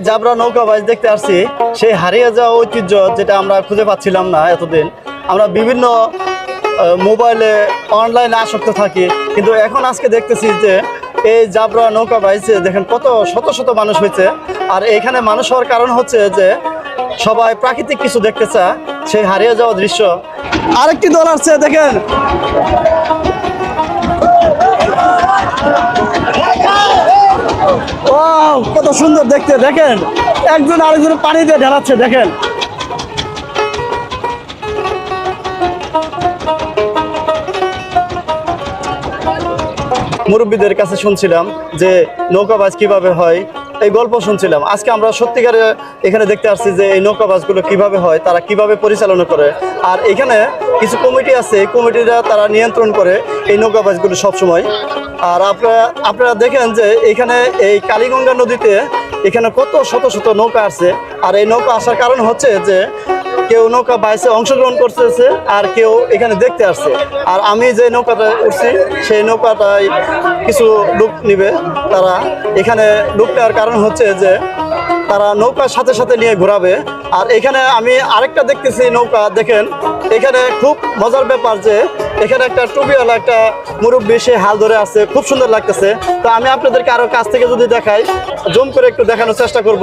জাবরা নৌকা বাইচ দেখতে আসছি, সেই হারিয়ে যাওয়া ঐতিহ্য যেটা আমরা খুঁজে পাচ্ছিলাম না এতদিন। আমরা বিভিন্ন মোবাইলে অনলাইনে আসক্ত থাকি, কিন্তু এখন আজকে দেখতেছি যে এই জাবরা নৌকা বাইচে দেখেন কত শত শত মানুষ হয়েছে। আর এখানে মানুষ হওয়ার কারণ হচ্ছে যে সবাই প্রাকৃতিক কিছু দেখতে চায়, সেই হারিয়ে যাওয়া দৃশ্য। আরেকটি দল আসছে দেখেন, কত সুন্দর দেখতে, দেখেন একজন আরেকজন পানি দিয়ে ঢালাচ্ছে। দেখেন মুরব্বীদের কাছে শুনছিলাম যে নৌকাবাজ কিভাবে হয়, এই গল্প শুনছিলাম। আজকে আমরা সত্যিকারে এখানে দেখতে আসছি যে এই নৌকাবাজগুলো কিভাবে হয়, তারা কিভাবে পরিচালনা করে। আর এখানে কিছু কমিটি আছে, এই কমিটিরা তারা নিয়ন্ত্রণ করে এই নৌকাবাজগুলো সবসময়। আর আপনারা দেখেন যে এখানে এই কালীগঙ্গা নদীতে এখানে কত শত শত নৌকা আছে। আর এই নৌকা আসার কারণ হচ্ছে যে কেউ নৌকা বাইচে অংশগ্রহণ করতেছে আর কেউ এখানে দেখতে আসছে। আর আমি যে নৌকাটা উঠছি সেই নৌকাটায় কিছু লোক নিবে, তারা এখানে লোক নেওয়ার কারণ হচ্ছে যে তারা নৌকার সাথে সাথে নিয়ে ঘোরাবে। আর এখানে আমি আরেকটা দেখতেছি নৌকা, দেখেন এখানে খুব মজার ব্যাপার যে এখানে একটা টুপিওয়ালা একটা মুরব্বী সে হাল ধরে আছে, খুব সুন্দর লাগতেছে। তো আমি আপনাদেরকে আরো কাছ থেকে যদি দেখাই, জুম করে একটু দেখানোর চেষ্টা করব।